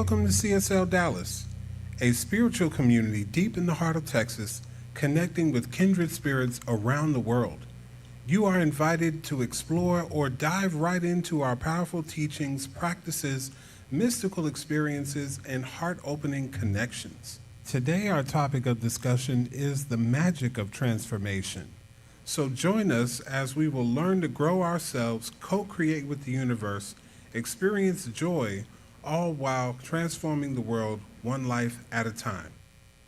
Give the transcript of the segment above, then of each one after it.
Welcome to CSLDallas, a spiritual community deep in the heart of Texas, connecting with kindred spirits around the world. You are invited to explore or dive right into our powerful teachings, practices, mystical experiences, and heart-opening connections. Today, our topic of discussion is the magic of transformation. So join us as we will learn to grow ourselves, co-create with the universe, experience joy, all while transforming the world one life at a time.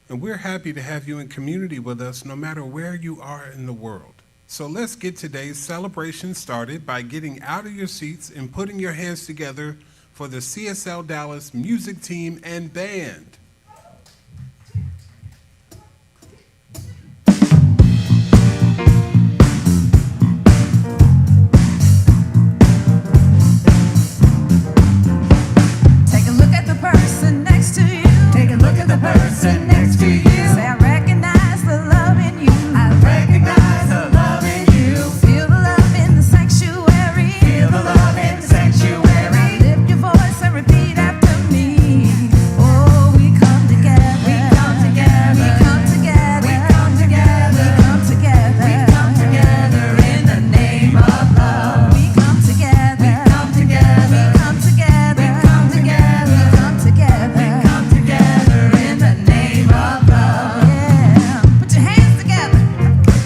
And we're happy to have you in community with us no matter where you are in the world. So let's get today's celebration started by getting out of your seats and putting your hands together for the CSLDallas music team and band. Person next to you. Say, I recognize the love in you. I recognize the love in you. Feel the love in the sanctuary. Feel the love in the sanctuary. Now lift your voice and repeat after me. Oh, we come together. We come together. We come together. We come together. We come together. We come together in the name of love. We come together. We come together. We come together. We come together. We come together. We come together in the name of love. Yeah. Put your hands together.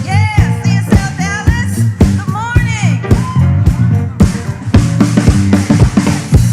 Yeah, CSLDallas. Good morning.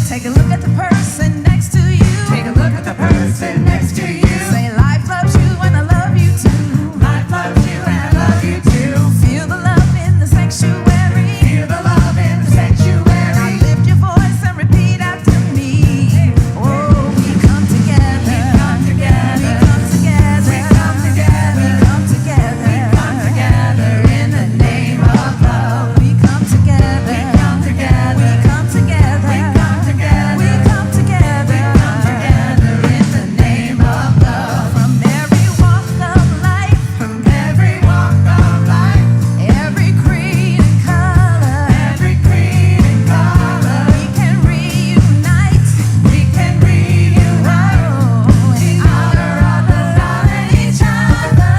Take a look at the person next to you. Take a look at the person next to you. Say, life loves you and I love you too. Life loves you and I love you too. Feel the love in the sanctuary. Feel the love in the sanctuary. Now lift your voice and repeat after me. Oh, we come together. We come together. We come together. We come together. We come together. We come together in the name of love. We come together. We come together. We come together. We come together. We come together. We come together in the name of love. From every walk of life. From every walk of life. Every creed and color. Every creed and color. We can reunite. We can reunite. In honor of the love in each other.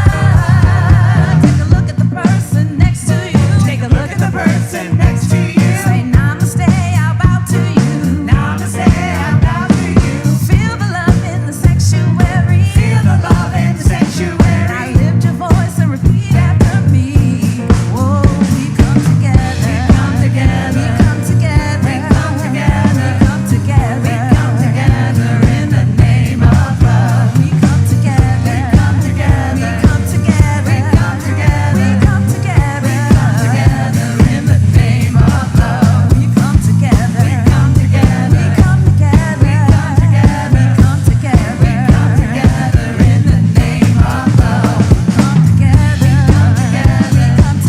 Take a look at the person next to you. Take a look at the person next to you. Say, namaste, I bow to you. Namaste, I bow to you. Feel the love in the sanctuary. Feel the love in the sanctuary. Now lift your voice and repeat after me. Whoa, we come together. We come together. We come together. We come together. We come together. We come together in the name of love. We come together. We come together. We come together. We come together. We come together. We come together in the name of love. We come together. We come together. We come together. We come together. We come together. We come together in the name of love. Come together. We come together. We come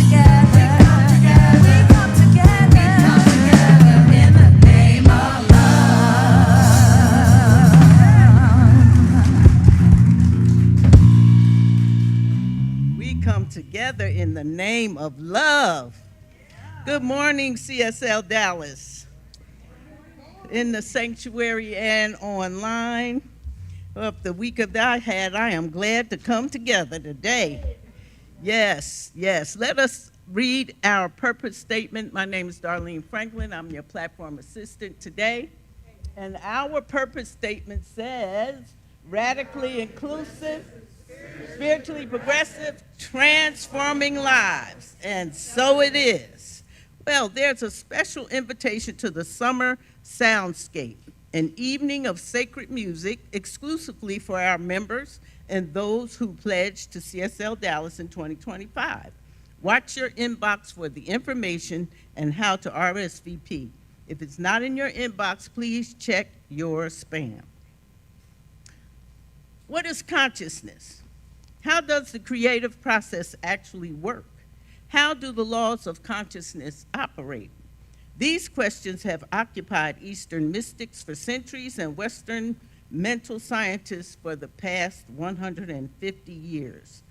together. We come together. We come together. We come together in the name of love. We come together in the name of love. Good morning, CSL Dallas. In the sanctuary and online. Of the week of that I had, I am glad to come together today. Yes, yes. Let us read our purpose statement. My name is Darlene Franklin. I'm your platform assistant today. And our purpose statement says, radically inclusive, spiritually progressive, transforming lives. And so it is. Well, there's a special invitation to the Summer Soundscape, an evening of sacred music exclusively for our members and those who pledged to CSL Dallas in 2025. Watch your inbox for the information and how to RSVP. If it's not in your inbox, please check your spam. What is consciousness? How does the creative process actually work? How do the laws of consciousness operate? These questions have occupied Eastern mystics for centuries and Western mental scientists for the past 150 years.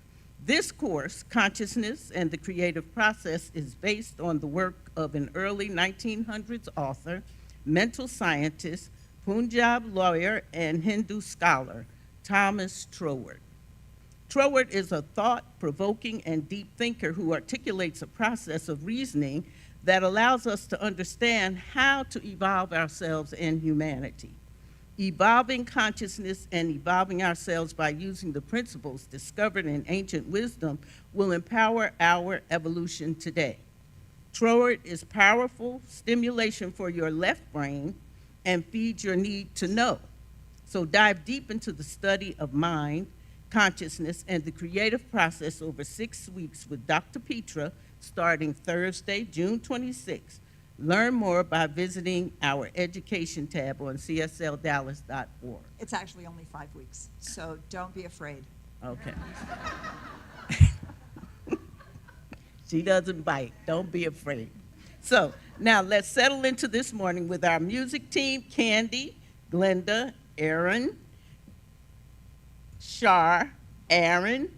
This course, Consciousness and the Creative Process, is based on the work of an early 1900s author, mental scientist, Punjab lawyer and Hindu scholar Thomas Troward. Troward is a thought-provoking and deep thinker who articulates a process of reasoning that allows us to understand how to evolve ourselves and humanity. Evolving consciousness and evolving ourselves by using the principles discovered in ancient wisdom will empower our evolution today. Troward is powerful stimulation for your left brain and feeds your need to know. So dive deep into the study of mind, consciousness, and the creative process over 6 weeks with Dr. Petra starting Thursday, June 26th. Learn more by visiting our education tab on CSLDallas.org. It's actually only 5 weeks, so don't be afraid. Okay. She doesn't bite. Don't be afraid. So now let's settle into this morning with our music team, Candy, Glenda, Aaron, Shar, Aaron.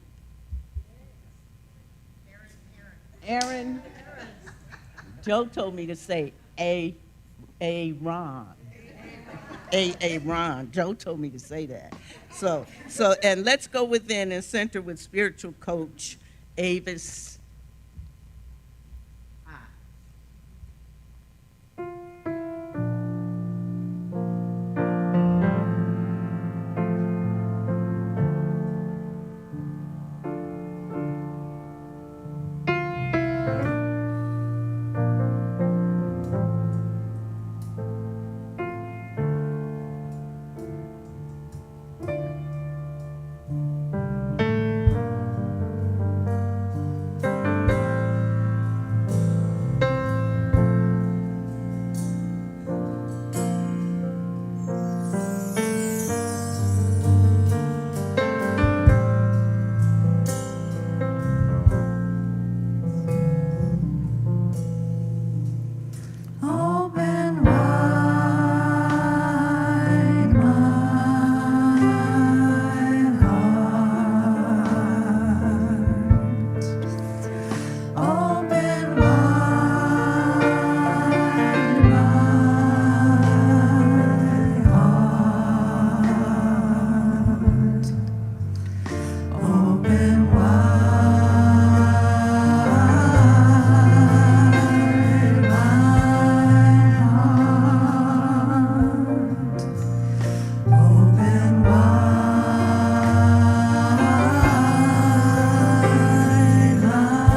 Joe told me to say Ron. Ron. Joe told me to say that. So, and let's go within and center with spiritual coach Avis. Open wide my heart. Open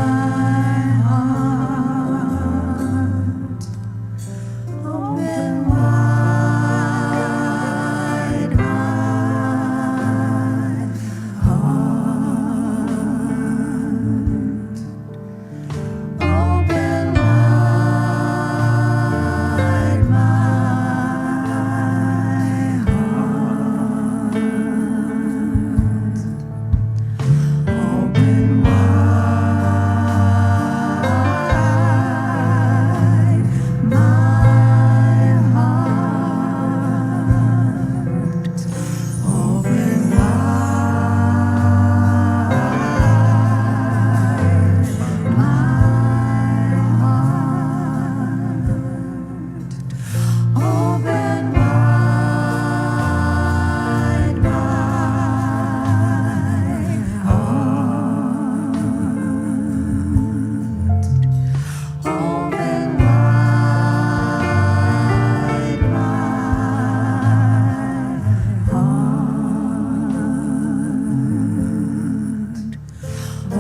wide my heart.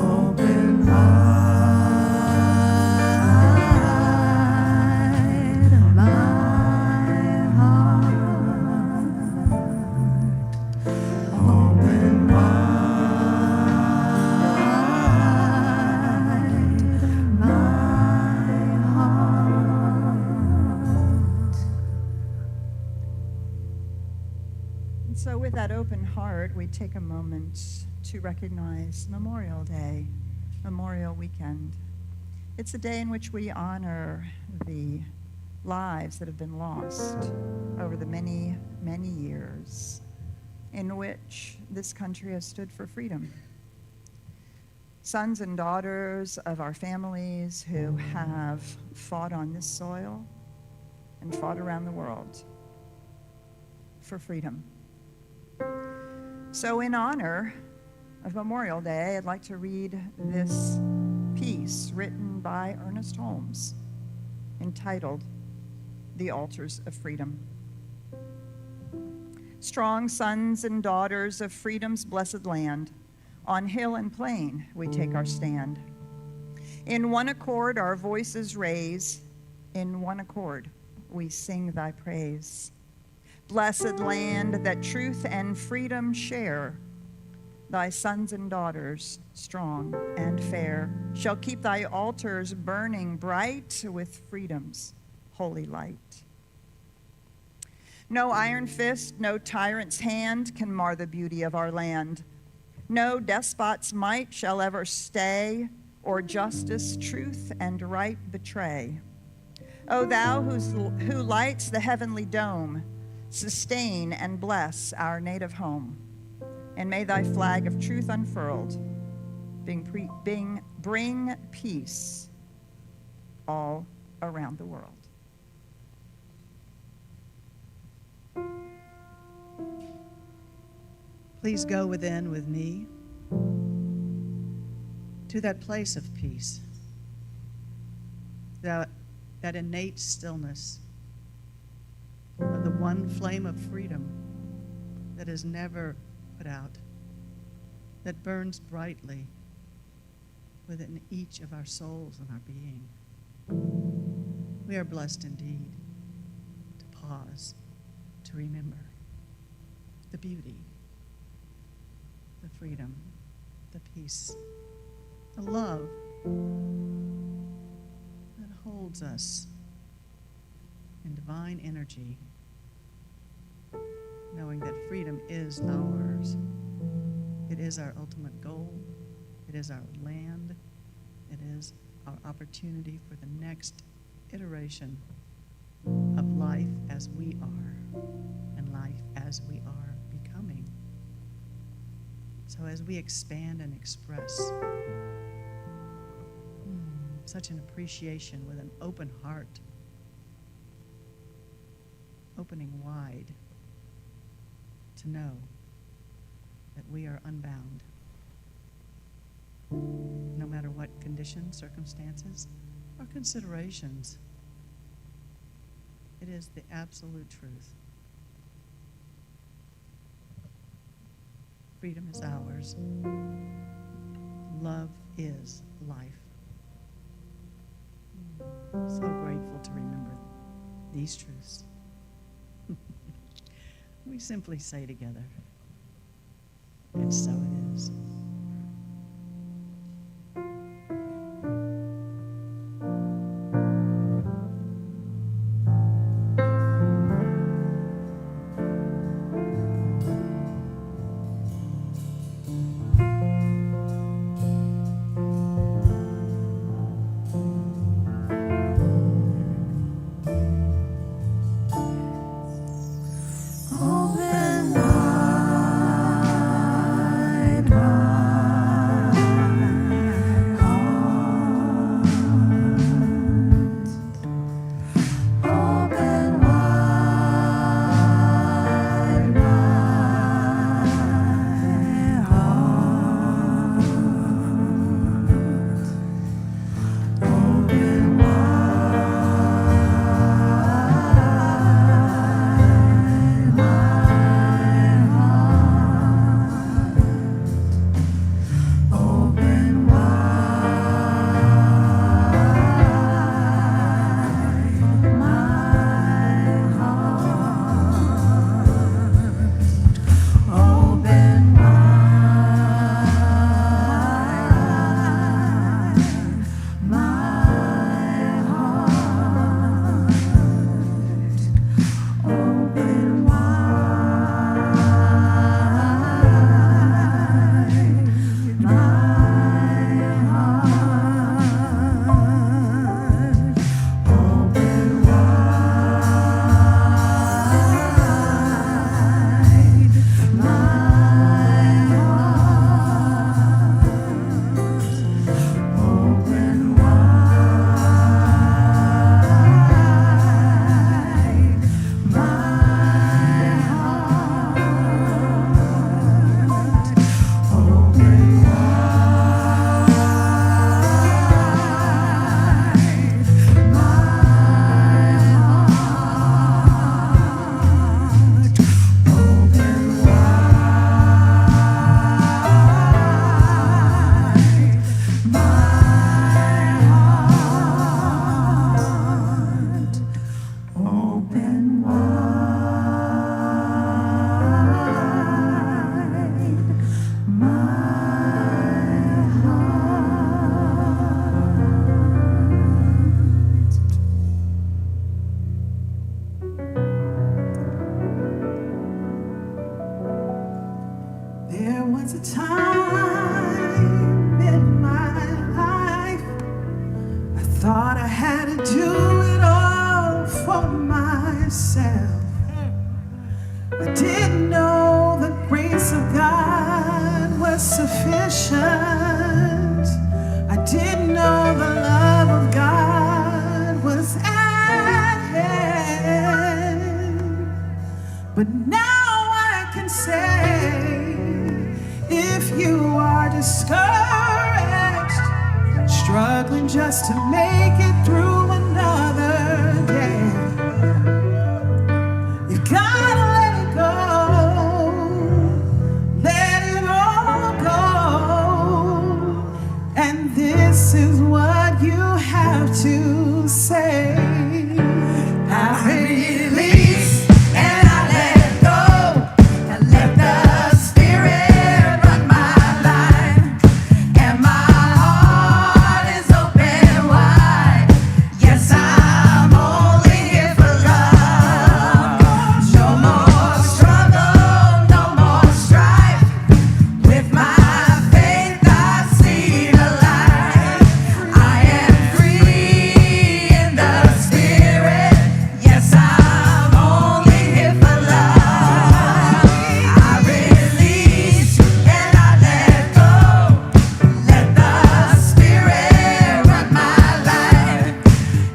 Open So with that open heart, we take a moment to recognize Memorial Day, Memorial Weekend. It's a day in which we honor the lives that have been lost over the many, many years in which this country has stood for freedom. Sons and daughters of our families who have fought on this soil and fought around the world. for freedom. So in honor of Memorial Day, I'd like to read this piece written by Ernest Holmes entitled The Altars of Freedom. Strong sons and daughters of freedom's blessed land, on hill and plain we take our stand. In one accord our voices raise, in one accord we sing thy praise. Blessed land that truth and freedom share, thy sons and daughters, strong and fair, shall keep thy altars burning bright with freedom's holy light. No iron fist, no tyrant's hand can mar the beauty of our land. No despot's might shall ever stay, or justice, truth, and right betray. O thou who lights the heavenly dome, sustain and bless our native home. And may thy flag of truth unfurled bring peace all around the world. Please go within with me to that place of peace, that innate stillness of the one flame of freedom that is never put out, that burns brightly within each of our souls and our being. We are blessed indeed to pause, to remember the beauty, the freedom, the peace, the love that holds us in divine energy, knowing that freedom is ours. It is our ultimate goal. It is our land. It is our opportunity for the next iteration of life as we are, and life as we are becoming. So as we expand and express such an appreciation with an open heart, opening wide to know that we are unbound, no matter what conditions, circumstances, or considerations. It is the absolute truth. Freedom is ours. Love is life. So grateful to remember these truths. We simply say together, and so it is. Open wide. Thought I had to do it all for myself. I didn't know the grace of God was sufficient. I didn't know the love of God was at hand. But now I can say, if you are discouraged, struggling just to make it through another day, you gotta let it go, let it all go. And this is what you have to say. I release and I let go, and let the Spirit run my life, and my heart is open wide. Yes, I'm only here for love. No more struggle, no more strife. With my faith I see the light. I am free in the Spirit. Yes, I'm only here for love. I release and I let go. Let the Spirit run my life,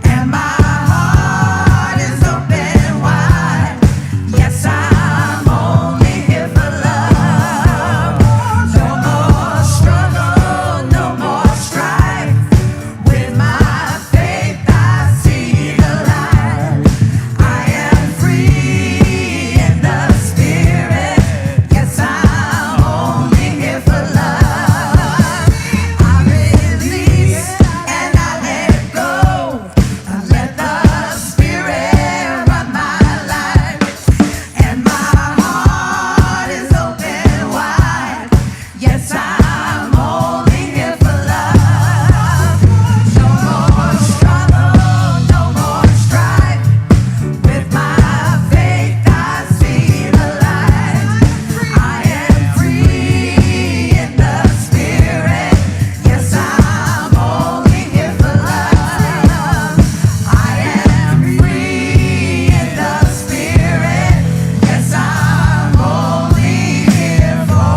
and my heart is open wide. Yes, I'm only here for love. No more struggle, no more strife. With my faith I see the light. I am free in the Spirit. Yes, I'm only here for love. I release and I let go. I let the Spirit run my life, and my heart is open wide. Yes, I'm only here for love. No more struggle, no more strife. With my faith I see the light. I am free in the Spirit. Yes, I'm only here for love. I am free in the Spirit. Yes, I'm only here for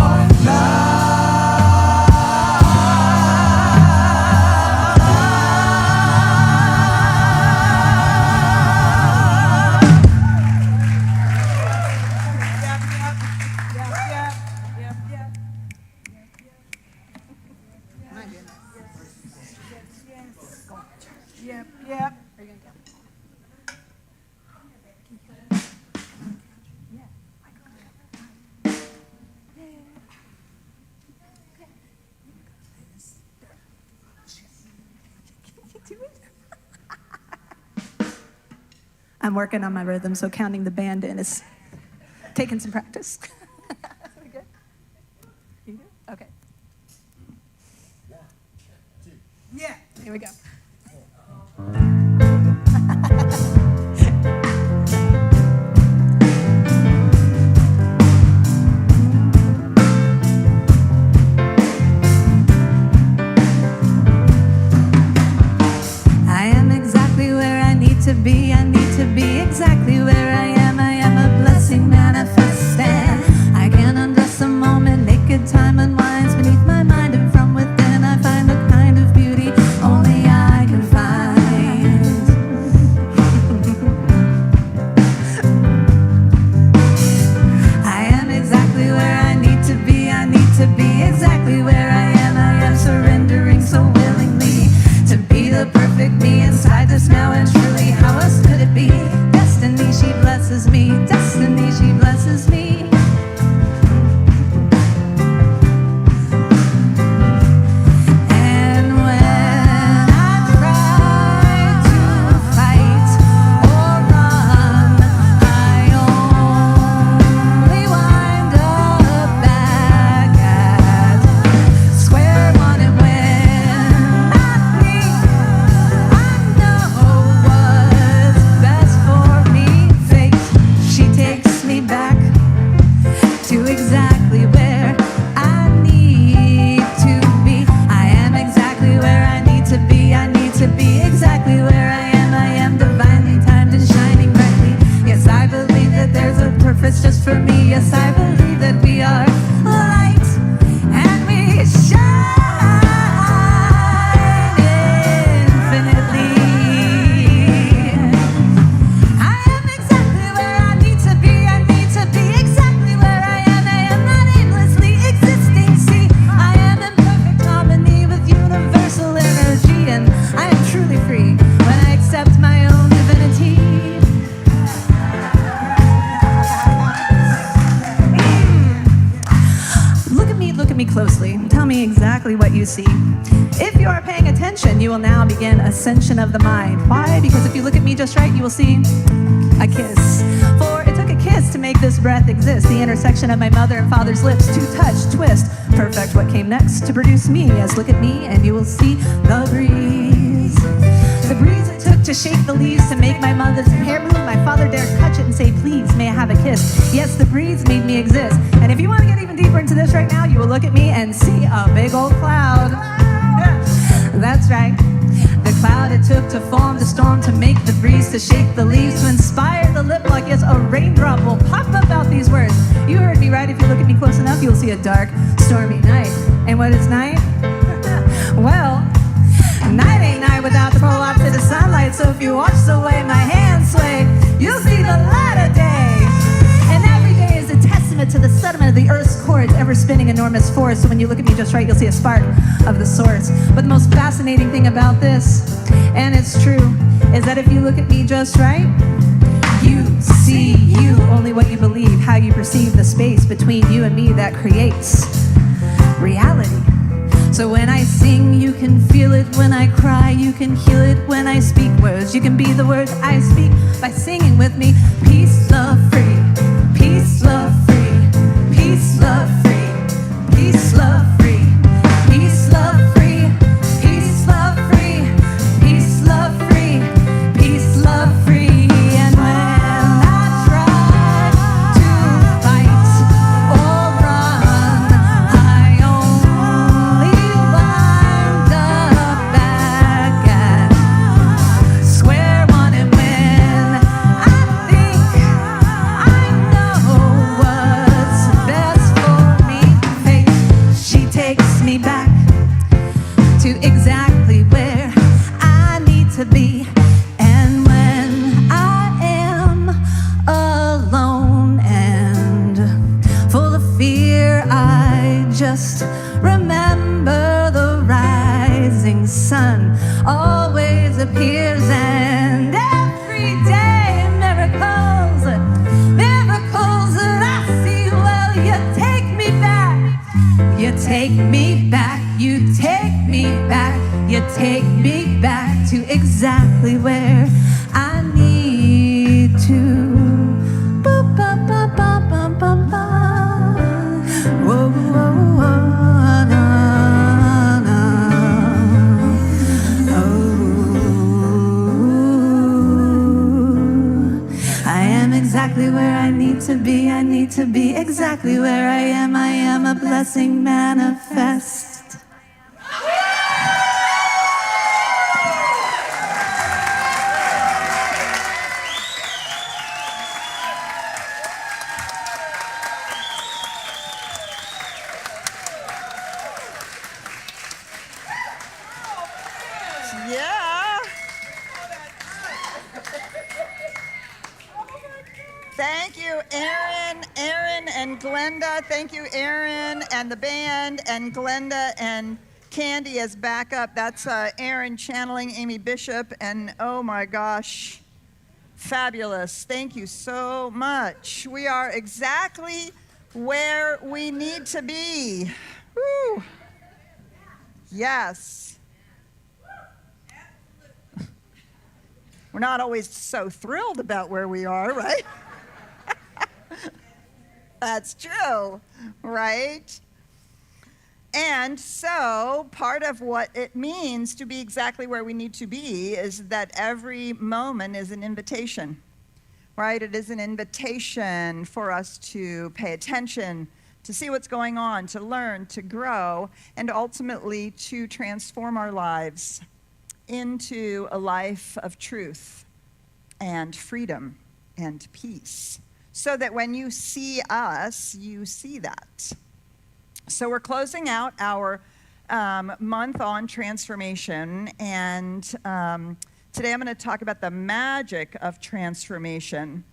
I'm working on my rhythm, so counting the band in is taking some practice. We good? You good? Okay. Yeah. Here we go. I am exactly where I need to be. I need to be exactly where I am. I am a blessing manifested. I can undress a moment, naked time unwinds beneath my mind, and from within I find a kind of beauty only I can find. I am exactly where I need to be. I need to be exactly where I am. I am surrendering so willingly to be the perfect me inside this now and truly. How else could it be? Destiny, she blesses me. Destiny, she blesses me. And when I try to fight or run, I only wind up back at square one. And when I think I know what's best for me, fate, she takes to be exactly where I am. I am divinely timed and shining brightly. Yes, I believe that there's a purpose just for me. Yes, I believe that we are light and we shine infinitely. I am exactly where I need to be. I need to be exactly where I am. I am not aimlessly existing. See, I am in perfect harmony with universal energy, and I am truly free when I accept my own divinity. Look at me closely. Tell me exactly what you see. If you are paying attention, you will now begin ascension of the mind. Why? Because if you look at me just right, you will see a kiss. For it took a kiss to make this breath exist. The intersection of my mother and father's lips to touch, twist. Perfect. What came next to produce me? Yes, look at me and you will see the breeze. The breeze it took to shake the leaves to make my mother's hair move. My father dared touch it and say, please, may I have a kiss? Yes, the breeze made me exist. And if you want to get even deeper into this right now, you will look at me and see a big old cloud. That's right. The cloud it took to form the storm, to make the breeze, to shake the leaves, to inspire the lip like yes, a raindrop will pop up out these words. You heard me right. If you look at me close enough, you'll see a dark, stormy night. And what is night? Well, night ain't night without the polar opposite of sunlight. So if you watch the way my hands sway, you'll see the light of day. And every day is a testament to the sediment of the earth's core. It's ever spinning enormous force. So when you look at me just right, you'll see a spark of the source. But the most fascinating thing about this, and it's true, is that if you look at me just right, you see you, only what you believe, how you perceive the space between you and me that creates reality. So when I sing, you can feel it. When I cry, you can heal it. When I speak words, you can be the words I speak by singing with me. Peace, love, free. Peace, love, free. Peace, love, free. Peace, love, free. Peace, love, free. Peace, love, free. Peace, love, free. Peace, love, free. And when I try to fight or run, I only wind up back at square one. And when I think I know what's best for me, fate, she takes me back to exactly where I need to be. And when I am alone and full of fear, I just remember the rising sun always appears. And every day miracles, miracles that I see. Well, you take me back, you take me back, you take me back, you take me back to exactly where I need to. Ba, ba, ba, ba, ba, ba, ba. Whoa, whoa, whoa, no, no. Oh, I am exactly where I need to be. I need to be exactly where I am. I am a blessing manifest. Yeah. Thank you, Aaron and Glenda. Thank you, Aaron and the band, and Glenda and Candy as backup. That's Aaron channeling Amy Bishop, and oh my gosh, fabulous. Thank you so much. We are exactly where we need to be. Woo. Yes. We're not always so thrilled about where we are, right? That's true, right? And so part of what it means to be exactly where we need to be is that every moment is an invitation, right? It is an invitation for us to pay attention, to see what's going on, to learn, to grow, and ultimately to transform our lives into a life of truth and freedom and peace, so that when you see us, you see that. So we're closing out our month on transformation, and today I'm going to talk about the magic of transformation.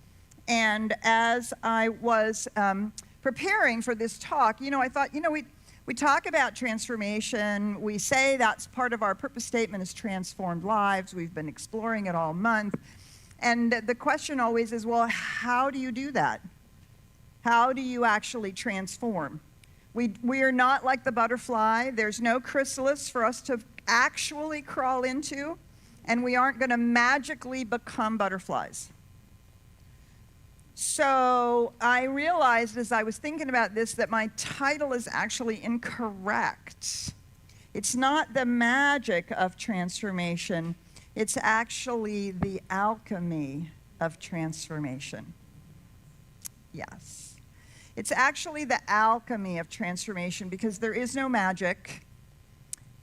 And as I was preparing for this talk, I thought, we talk about transformation. We say that's part of our purpose statement is transformed lives. We've been exploring it all month. And the question always is, well, how do you do that? How do you actually transform? We are not like the butterfly. There's no chrysalis for us to actually crawl into, and we aren't going to magically become butterflies. So I realized as I was thinking about this that my title is actually incorrect. It's not the magic of transformation. It's actually the alchemy of transformation. Yes. It's actually the alchemy of transformation, because there is no magic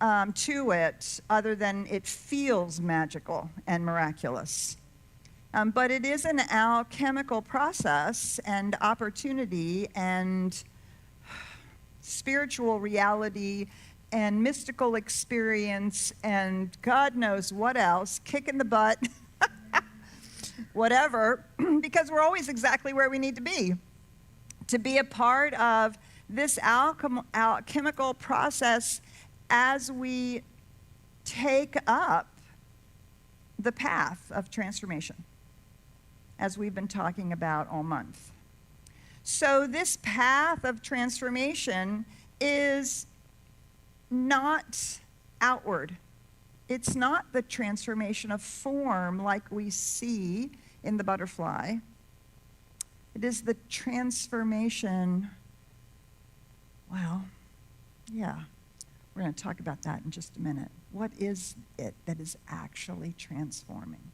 to it other than it feels magical and miraculous. But it is an alchemical process and opportunity and spiritual reality and mystical experience and God knows what else, kick in the butt, whatever, because we're always exactly where we need to be a part of this alchemical process as we take up the path of transformation, as we've been talking about all month. So this path of transformation is not outward. It's not the transformation of form like we see in the butterfly. It is the transformation, well, yeah, we're going to talk about that in just a minute. What is it that is actually transforming?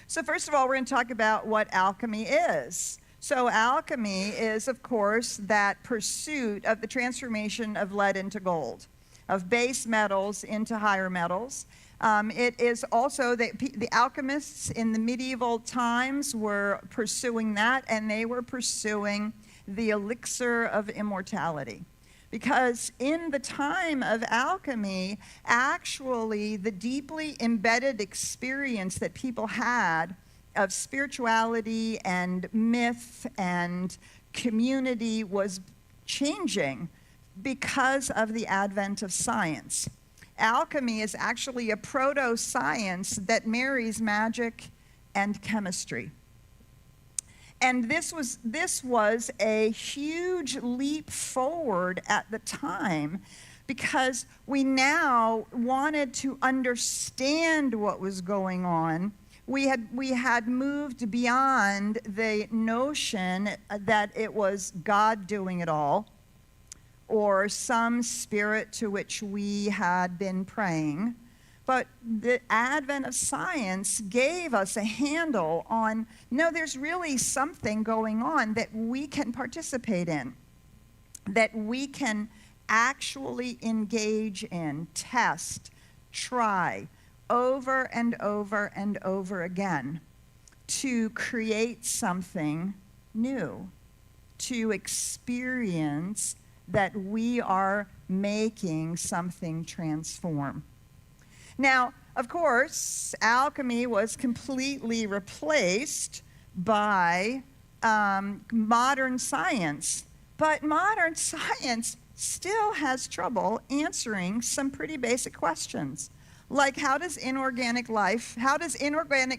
So first of all, we're going to talk about what alchemy is. So alchemy is, of course, that pursuit of the transformation of lead into gold, of base metals into higher metals. It is also the alchemists in the medieval times were pursuing that, and they were pursuing the elixir of immortality. Because in the time of alchemy, actually the deeply embedded experience that people had of spirituality and myth and community was changing because of the advent of science. Alchemy is actually a proto-science that marries magic and chemistry. And this was a huge leap forward at the time, because we now wanted to understand what was going on. We had moved beyond the notion that it was God doing it all, or some spirit to which we had been praying. But the advent of science gave us a handle on, no, there's really something going on that we can participate in, that we can actually engage in, test, try, over and over and over again, to create something new, to experience that we are making something transform. Now, of course, alchemy was completely replaced by modern science, but modern science still has trouble answering some pretty basic questions, like how does inorganic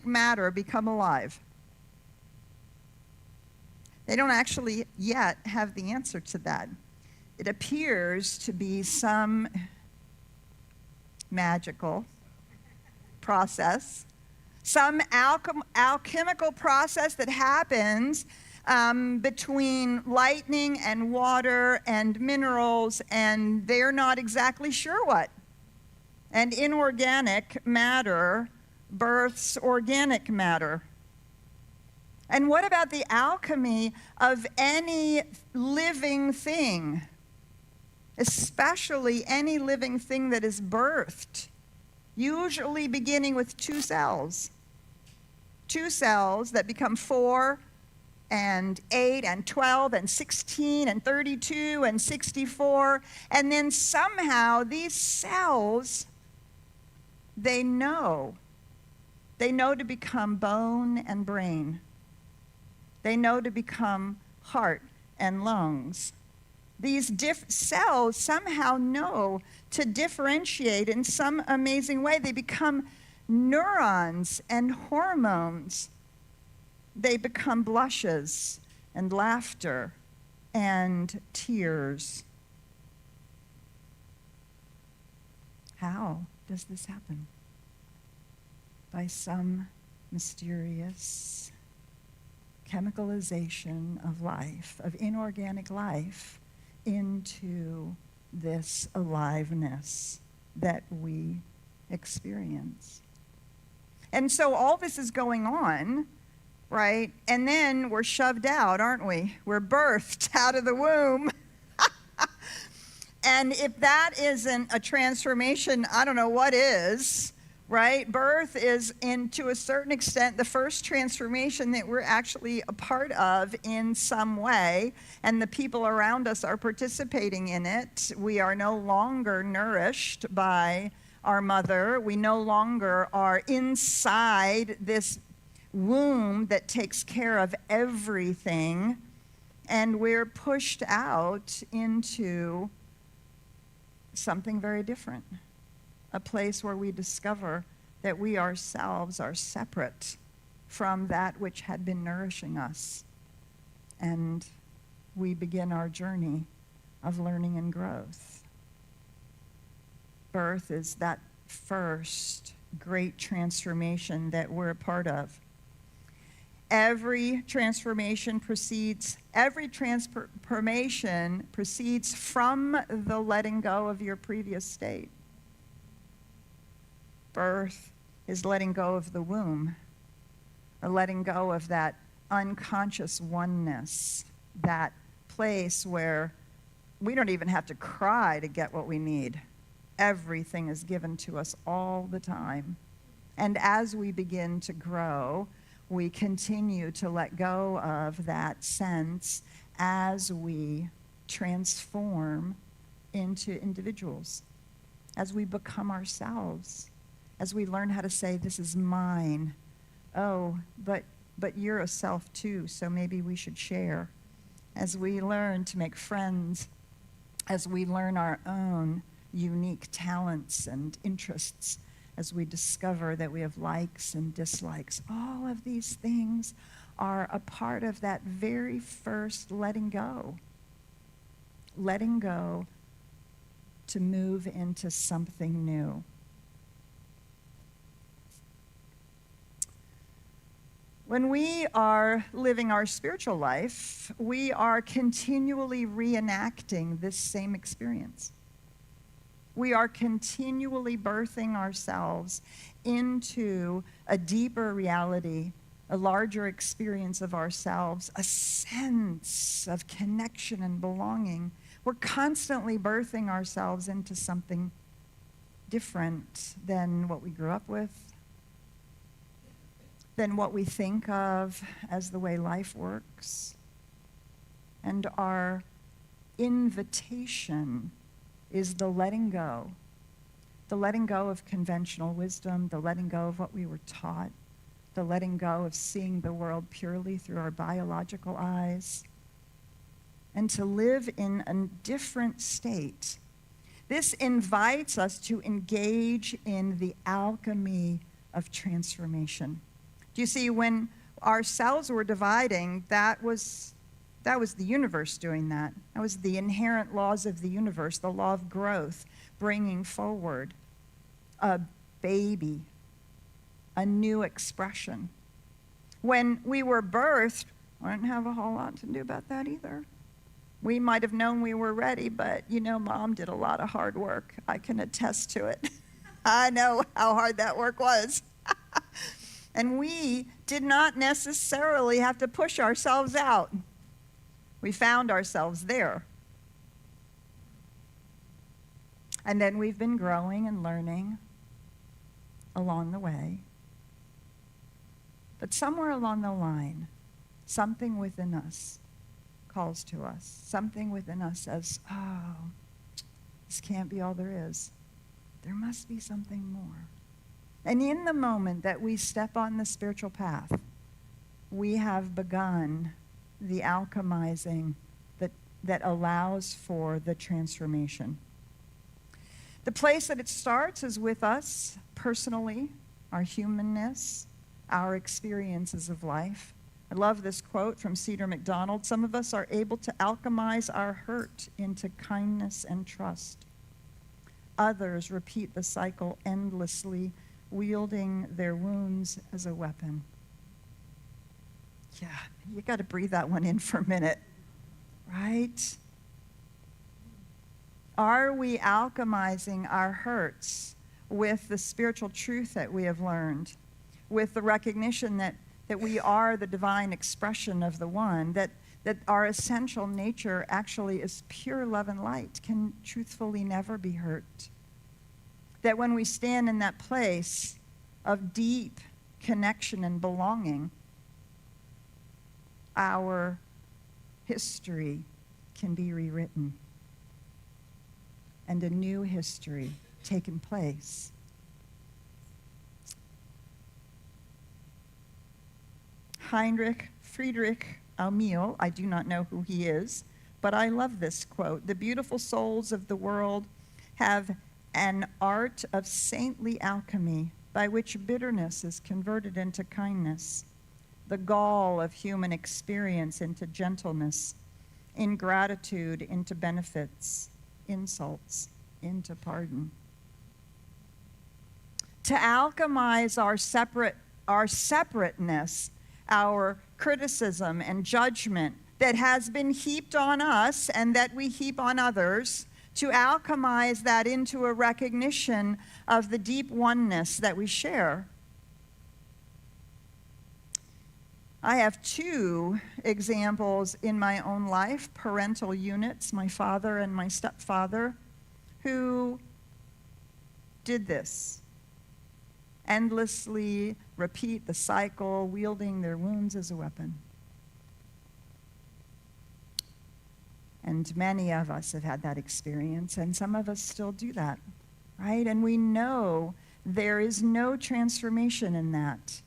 matter become alive? They don't actually yet have the answer to that. It appears to be some magical process, some alchemical process that happens between lightning and water and minerals, and they're not exactly sure what. And inorganic matter births organic matter. And what about the alchemy of any living thing, especially any living thing that is birthed usually beginning with 2 cells. 2 cells that become 4 and 8 and 12 and 16 and 32 and 64. And then somehow these cells, they know to become bone and brain. They know to become heart and lungs. These cells somehow know to differentiate in some amazing way. They become neurons and hormones. They become blushes and laughter and tears. How does this happen? By some mysterious chemicalization of life, of inorganic life, into this aliveness that we experience. And so all this is going on, right? And then we're shoved out, aren't we? We're birthed out of the womb. And if that isn't a transformation, I don't know what is, right? Birth is, to a certain extent, the first transformation that we're actually a part of in some way, and the people around us are participating in it. We are no longer nourished by our mother. We no longer are inside this womb that takes care of everything, and we're pushed out into something very different. A place where we discover that we ourselves are separate from that which had been nourishing us. And we begin our journey of learning and growth. Birth is that first great transformation that we're a part of. Every transformation proceeds from the letting go of your previous state. Birth is letting go of the womb, or letting go of that unconscious oneness, that place where we don't even have to cry to get what we need. Everything is given to us all the time. And as we begin to grow, we continue to let go of that sense as we transform into individuals, as we become ourselves. As we learn how to say, this is mine. Oh, but you're a self too, so maybe we should share. As we learn to make friends, as we learn our own unique talents and interests, as we discover that we have likes and dislikes, all of these things are a part of that very first letting go. Letting go to move into something new. When we are living our spiritual life, we are continually reenacting this same experience. We are continually birthing ourselves into a deeper reality, a larger experience of ourselves, a sense of connection and belonging. We're constantly birthing ourselves into something different than what we grew up with, than what we think of as the way life works. And our invitation is the letting go of conventional wisdom, the letting go of what we were taught, the letting go of seeing the world purely through our biological eyes, and to live in a different state. This invites us to engage in the alchemy of transformation. Do you see, when our cells were dividing, that was the universe doing that. That was the inherent laws of the universe, the law of growth, bringing forward a baby, a new expression. When we were birthed, we didn't have a whole lot to do about that either. We might have known we were ready, but Mom did a lot of hard work. I can attest to it. I know how hard that work was. And we did not necessarily have to push ourselves out. We found ourselves there. And then we've been growing and learning. along the way. But somewhere along the line, something within us calls to us. Something within us says, oh, this can't be all there is. There must be something more. And in the moment that we step on the spiritual path, we have begun the alchemizing that allows for the transformation. The place that it starts is with us personally, our humanness, our experiences of life. I love this quote from Cedar McDonald. Some of us are able to alchemize our hurt into kindness and trust. Others repeat the cycle endlessly, wielding their wounds as a weapon. Yeah, you got to breathe that one in for a minute, right? Are we alchemizing our hurts with the spiritual truth that we have learned, with the recognition that we are the divine expression of the one, that our essential nature actually is pure love and light, can truthfully never be hurt? That when we stand in that place of deep connection and belonging, our history can be rewritten and a new history taken place. Friedrich Emil, I do not know who he is, but I love this quote. The beautiful souls of the world have an art of saintly alchemy by which bitterness is converted into kindness, the gall of human experience into gentleness, ingratitude into benefits, insults into pardon. To alchemize our separateness, our criticism and judgment that has been heaped on us and that we heap on others, to alchemize that into a recognition of the deep oneness that we share. I have two examples in my own life, parental units, my father and my stepfather, who did this. Endlessly repeat the cycle, wielding their wounds as a weapon. And many of us have had that experience, and some of us still do that, right? And we know there is no transformation in that.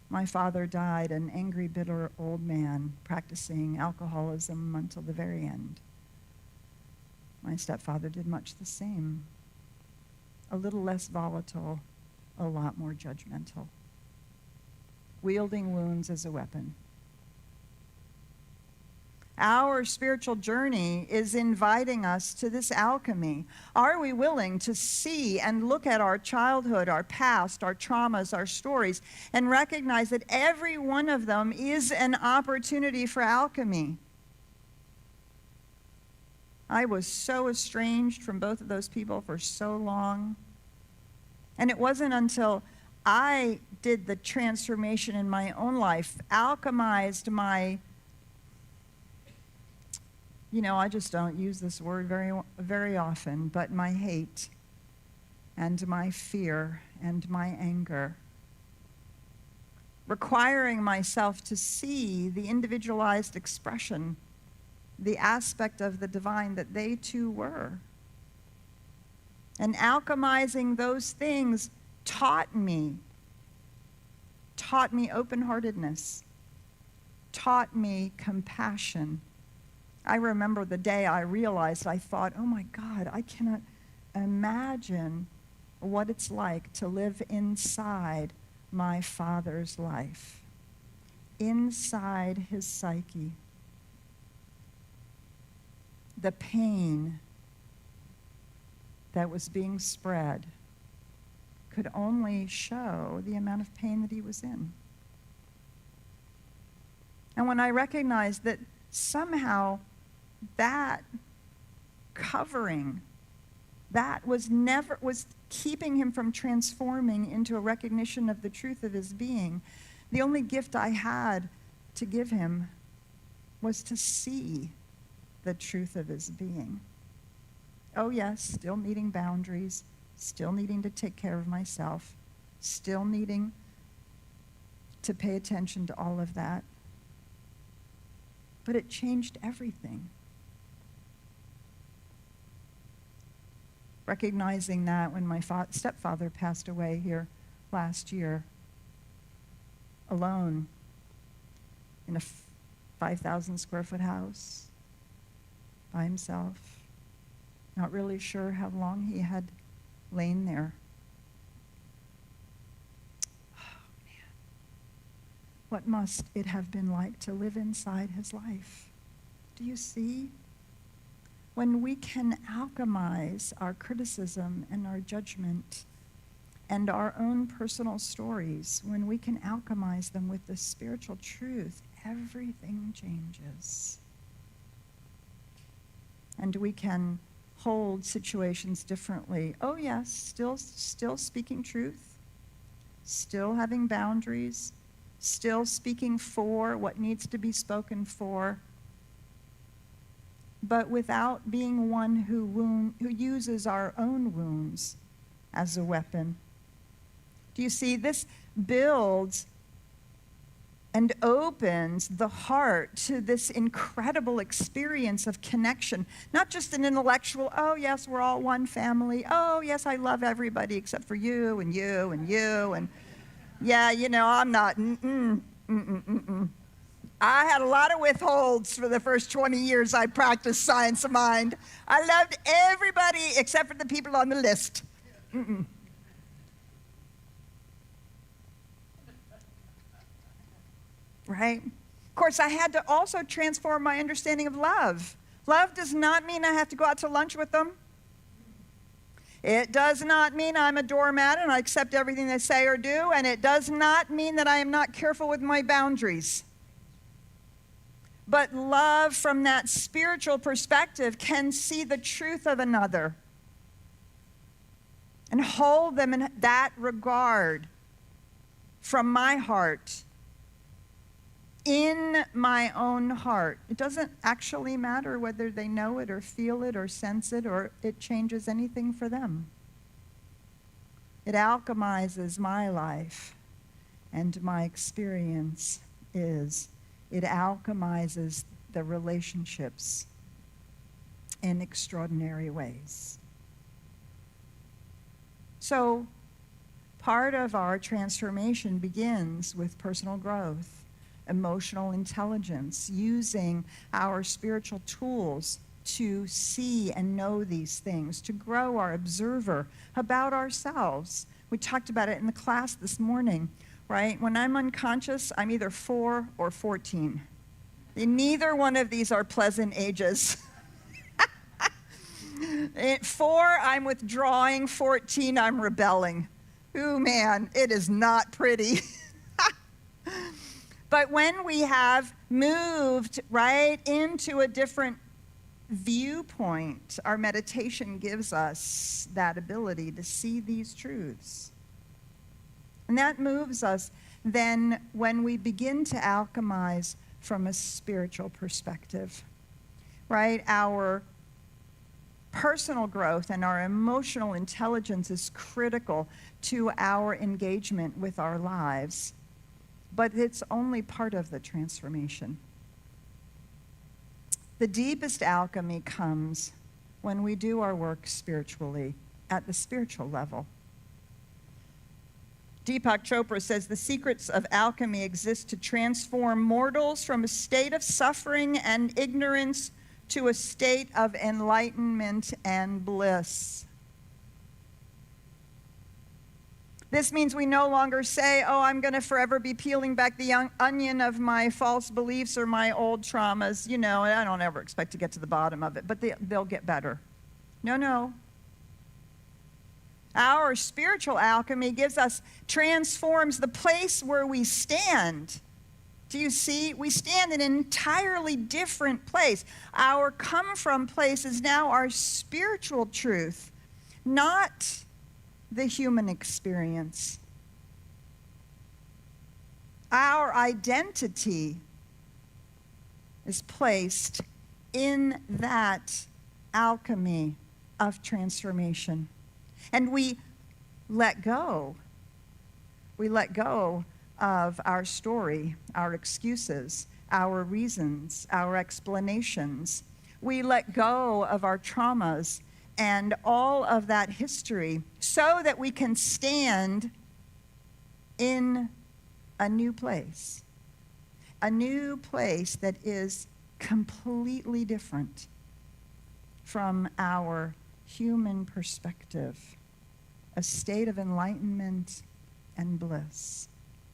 My father died an angry, bitter old man practicing alcoholism until the very end. My stepfather did much the same. A little less volatile, a lot more judgmental. Wielding wounds as a weapon. Our spiritual journey is inviting us to this alchemy. Are we willing to see and look at our childhood, our past, our traumas, our stories, and recognize that every one of them is an opportunity for alchemy? I was so estranged from both of those people for so long. And it wasn't until I did the transformation in my own life, alchemized my, I just don't use this word very often, but my hate and my fear and my anger, requiring myself to see the individualized expression, the aspect of the divine that they too were. And alchemizing those things taught me open-heartedness, taught me compassion. I remember the day I realized, I thought, oh my God, I cannot imagine what it's like to live inside my father's life, inside his psyche. The pain that was being spread could only show the amount of pain that he was in. And when I recognized that somehow that covering, that was keeping him from transforming into a recognition of the truth of his being, the only gift I had to give him was to see the truth of his being. Oh yes, still meeting boundaries, still needing to take care of myself, still needing to pay attention to all of that. But it changed everything. Recognizing that when my stepfather passed away here last year, alone in a 5,000 square foot house, by himself, not really sure how long he had lain there. Oh, man. What must it have been like to live inside his life? Do you see? When we can alchemize our criticism and our judgment and our own personal stories, when we can alchemize them with the spiritual truth, everything changes. And we can hold situations differently. Oh yes, still speaking truth, still having boundaries, still speaking for what needs to be spoken for, but without being one who uses our own wounds as a weapon. Do you see? This builds and opens the heart to this incredible experience of connection. Not just an intellectual, oh yes, we're all one family. Oh yes, I love everybody except for you and you and you. And yeah, you know, I'm not, I had a lot of withholds for the first 20 years I practiced science of mind. I loved everybody except for the people on the list. Right? Of course, I had to also transform my understanding of love. Love does not mean I have to go out to lunch with them. It does not mean I'm a doormat and I accept everything they say or do, and it does not mean that I am not careful with my boundaries. But love from that spiritual perspective can see the truth of another and hold them in that regard from my heart, in my own heart. It doesn't actually matter whether they know it or feel it or sense it or it changes anything for them. It alchemizes my life, and my experience is it alchemizes the relationships in extraordinary ways. So part of our transformation begins with personal growth, emotional intelligence, using our spiritual tools to see and know these things, to grow our observer about ourselves. We talked about it in the class this morning, right? When I'm unconscious, I'm either 4 or 14. Neither one of these are pleasant ages. At 4, I'm withdrawing. 14, I'm rebelling. Ooh, man, it is not pretty. But when we have moved right into a different viewpoint, our meditation gives us that ability to see these truths. And that moves us then when we begin to alchemize from a spiritual perspective, right? Our personal growth and our emotional intelligence is critical to our engagement with our lives. But it's only part of the transformation. The deepest alchemy comes when we do our work spiritually, at the spiritual level. Deepak Chopra says the secrets of alchemy exist to transform mortals from a state of suffering and ignorance to a state of enlightenment and bliss. This means we no longer say, oh, I'm going to forever be peeling back the onion of my false beliefs or my old traumas. You know, I don't ever expect to get to the bottom of it, but they'll get better. No. Our spiritual alchemy transforms the place where we stand. Do you see? We stand in an entirely different place. Our come from place is now our spiritual truth, not the human experience. Our identity is placed in that alchemy of transformation. And we let go. We let go of our story, our excuses, our reasons, our explanations. We let go of our traumas and all of that history so that we can stand in a new place that is completely different from our human perspective, a state of enlightenment and bliss.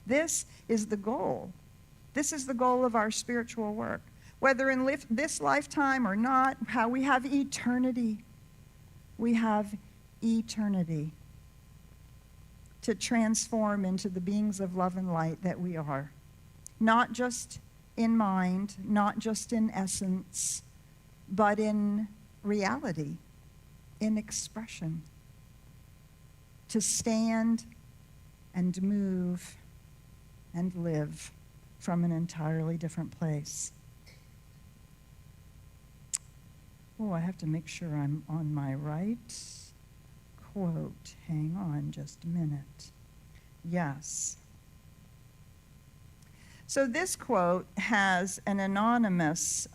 This is the goal. This is the goal of our spiritual work. Whether in this lifetime or not, how we have eternity. We have eternity to transform into the beings of love and light that we are. Not just in mind, not just in essence, but in reality, in expression. To stand and move and live from an entirely different place. Oh, I have to make sure I'm on my right quote. Hang on just a minute. Yes. So this quote has an anonymous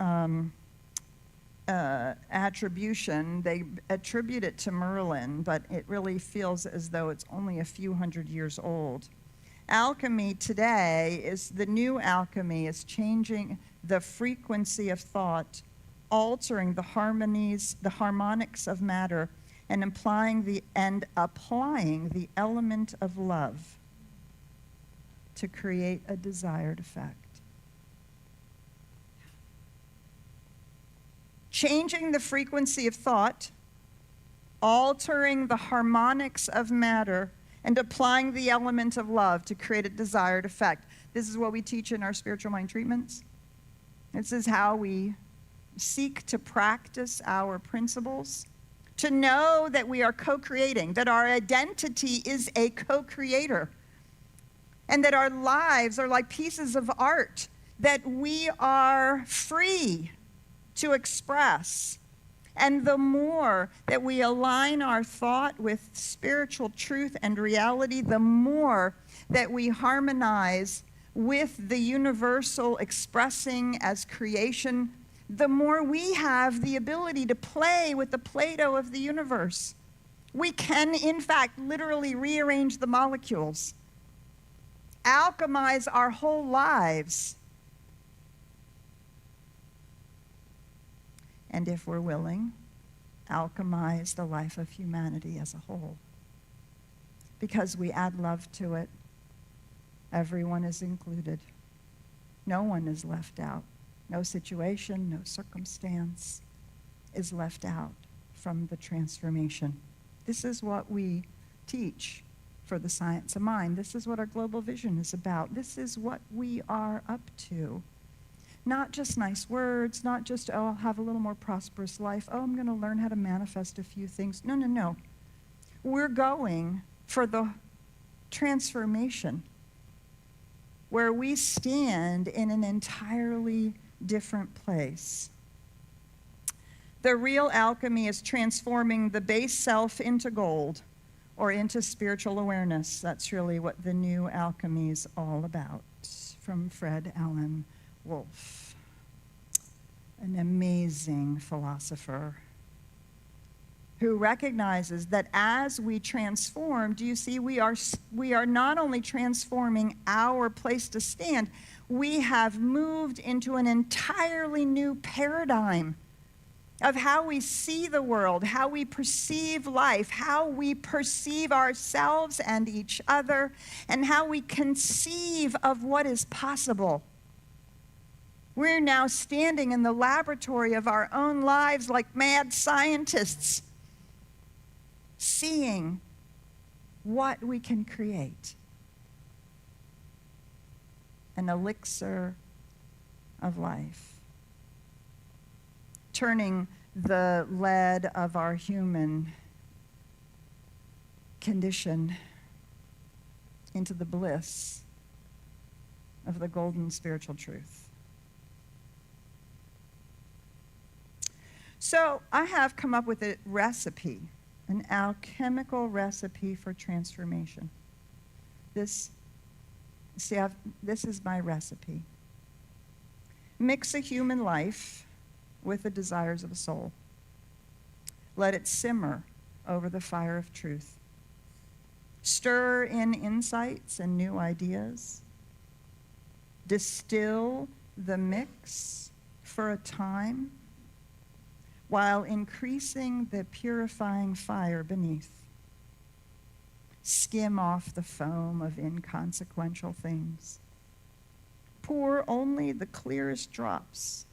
attribution. They attribute it to Merlin, but it really feels as though it's only a few hundred years old. Alchemy today is the new alchemy is changing the frequency of thought, altering the harmonics of matter, and applying the element of love to create a desired effect. Changing the frequency of thought, altering the harmonics of matter, and applying the element of love to create a desired effect. This is what we teach in our spiritual mind treatments. This is how we seek to practice our principles, to know that we are co-creating, that our identity is a co-creator, and that our lives are like pieces of art that we are free to express. And the more that we align our thought with spiritual truth and reality, the more that we harmonize with the universal expressing as creation, the more we have the ability to play with the Play-Doh of the universe. We can, in fact, literally rearrange the molecules, alchemize our whole lives. And if we're willing, alchemize the life of humanity as a whole. Because we add love to it, everyone is included. No one is left out. No situation, no circumstance is left out from the transformation. This is what we teach for the science of mind. This is what our global vision is about. This is what we are up to. Not just nice words, not just, oh, I'll have a little more prosperous life. Oh, I'm going to learn how to manifest a few things. No, no, no. We're going for the transformation where we stand in an entirely different place. The real alchemy is transforming the base self into gold or into spiritual awareness. That's really what the new alchemy is all about. From Fred Allen Wolf, an amazing philosopher who recognizes that as we transform, do you see, we are not only transforming our place to stand, we have moved into an entirely new paradigm of how we see the world, how we perceive life, how we perceive ourselves and each other, and how we conceive of what is possible. We're now standing in the laboratory of our own lives like mad scientists, seeing what we can create. An elixir of life. Turning the lead of our human condition into the bliss of the golden spiritual truth. So I have come up with a recipe an alchemical recipe for transformation. This is my recipe. Mix a human life with the desires of a soul. Let it simmer over the fire of truth. Stir in insights and new ideas. Distill the mix for a time while increasing the purifying fire beneath. Skim off the foam of inconsequential things. Pour only the clearest drops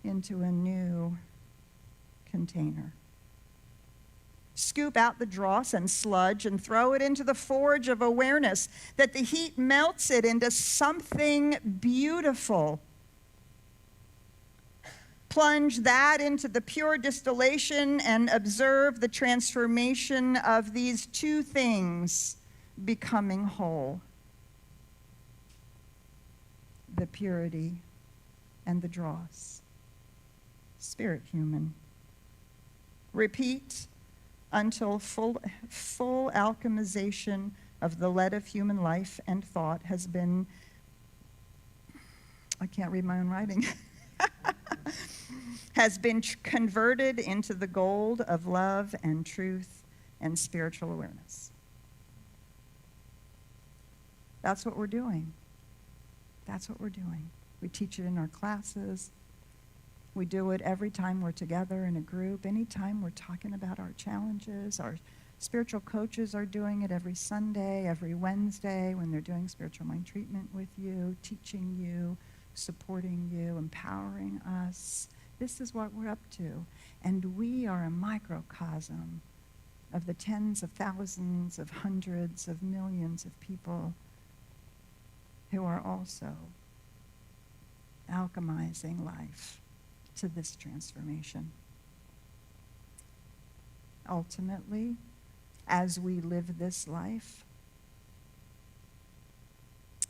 into a new container. Scoop out the dross and sludge and throw it into the forge of awareness, that the heat melts it into something beautiful. Plunge that into the pure distillation and observe the transformation of these two things becoming whole. The purity and the dross. Spirit human. Repeat until full alchemization of the lead of human life and thought has been, I can't read my own writing, has been converted into the gold of love and truth and spiritual awareness. That's what we're doing. That's what we're doing. We teach it in our classes. We do it every time we're together in a group. Anytime we're talking about our challenges, our spiritual coaches are doing it every Sunday, every Wednesday when they're doing spiritual mind treatment with you, teaching you, supporting you, empowering us. This is what we're up to. And we are a microcosm of the tens of thousands of hundreds of millions of people who are also alchemizing life to this transformation. Ultimately, as we live this life,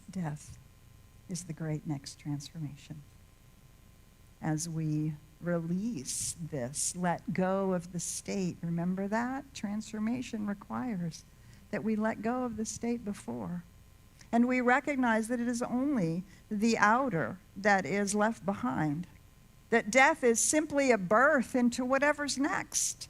death is the great next transformation. As we release this, let go of the state. Remember that? Transformation requires that we let go of the state before. And we recognize that it is only the outer that is left behind. That death is simply a birth into whatever's next.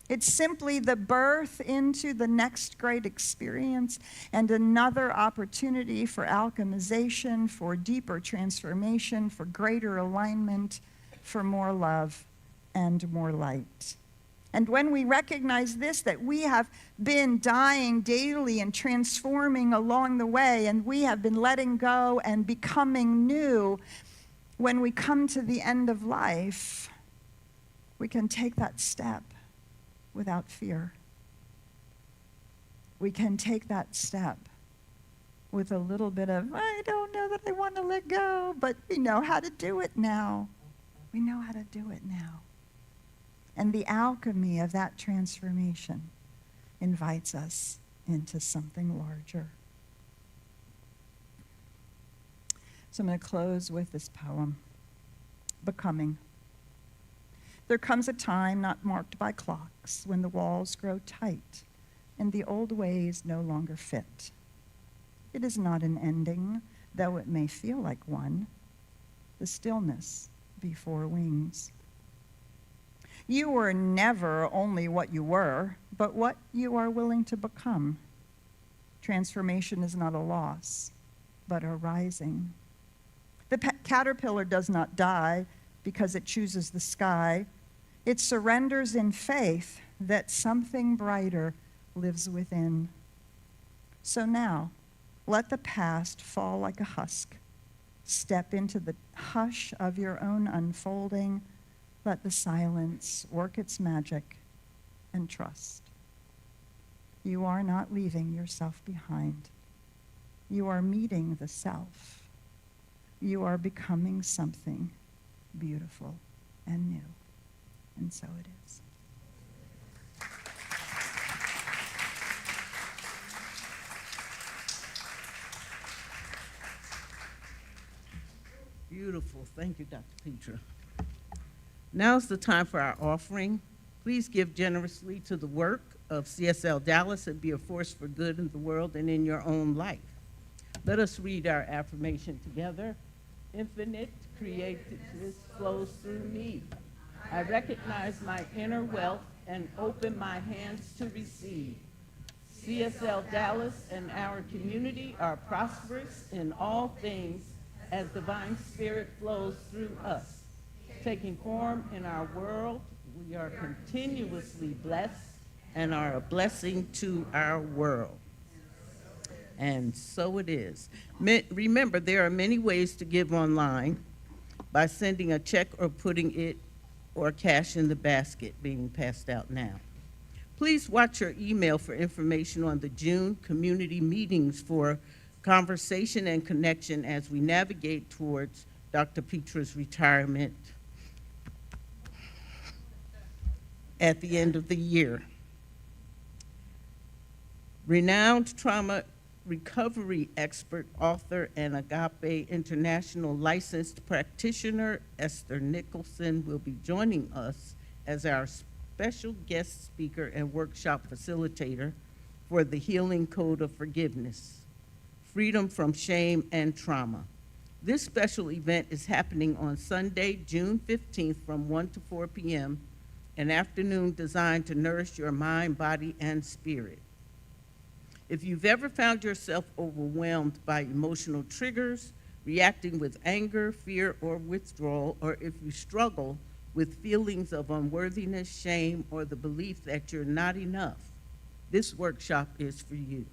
It's simply the birth into the next great experience and another opportunity for alchemization, for deeper transformation, for greater alignment, for more love and more light. And when we recognize this, that we have been dying daily and transforming along the way, and we have been letting go and becoming new, when we come to the end of life, we can take that step without fear. We can take that step with a little bit of, I don't know that I want to let go, but we know how to do it now. We know how to do it now. And the alchemy of that transformation invites us into something larger. So I'm going to close with this poem, Becoming. There comes a time not marked by clocks when the walls grow tight and the old ways no longer fit. It is not an ending, though it may feel like one, the stillness before wings. You were never only what you were, but what you are willing to become. Transformation is not a loss, but a rising. The caterpillar does not die because it chooses the sky. It surrenders in faith that something brighter lives within. So now, let the past fall like a husk. Step into the hush of your own unfolding. Let the silence work its magic and trust. You are not leaving yourself behind. You are meeting the self. You are becoming something beautiful and new. And so it is. Beautiful. Thank you, Dr. Petra. Now's the time for our offering. Please give generously to the work of CSL Dallas and be a force for good in the world and in your own life. Let us read our affirmation together. Infinite creativeness flows through me. I recognize my inner wealth and open my hands to receive. CSL Dallas and our community are prosperous in all things as divine spirit flows through us. Taking form in our world, we are continuously blessed and are a blessing to our world. And so it is. Remember, there are many ways to give online by sending a check or putting it or cash in the basket being passed out now. Please watch your email for information on the June community meetings for conversation and connection as we navigate towards Dr. Petra's retirement at the end of the year. Renowned trauma recovery expert, author, and Agape International licensed practitioner Esther Nicholson will be joining us as our special guest speaker and workshop facilitator for the Healing Code of Forgiveness, Freedom from Shame and Trauma. This special event is happening on Sunday, June 15th from 1 to 4 p.m., an afternoon designed to nourish your mind, body, and spirit. If you've ever found yourself overwhelmed by emotional triggers, reacting with anger, fear, or withdrawal, or if you struggle with feelings of unworthiness, shame, or the belief that you're not enough, this workshop is for you.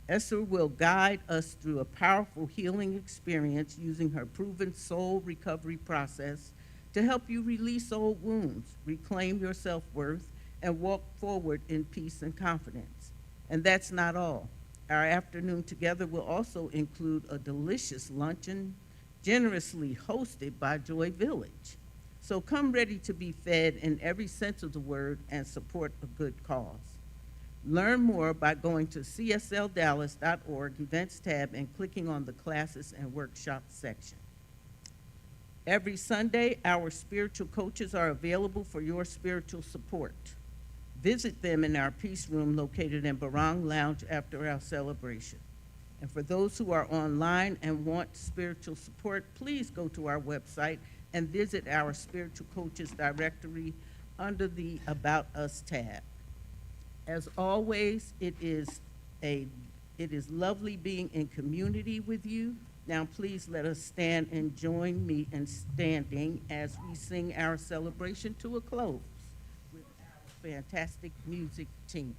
Esther will guide us through a powerful healing experience using her proven soul recovery process to help you release old wounds, reclaim your self-worth, and walk forward in peace and confidence. And that's not all. Our afternoon together will also include a delicious luncheon generously hosted by Joy Village. So come ready to be fed in every sense of the word and support a good cause. Learn more by going to CSLDallas.org events tab and clicking on the classes and workshops section. Every Sunday, our spiritual coaches are available for your spiritual support. Visit them in our Peace Room located in Barang Lounge after our celebration. And for those who are online and want spiritual support, please go to our website and visit our spiritual coaches directory under the About Us tab. As always, it is lovely being in community with you. Now please let us stand and join me in standing as we sing our celebration to a close with our fantastic music team.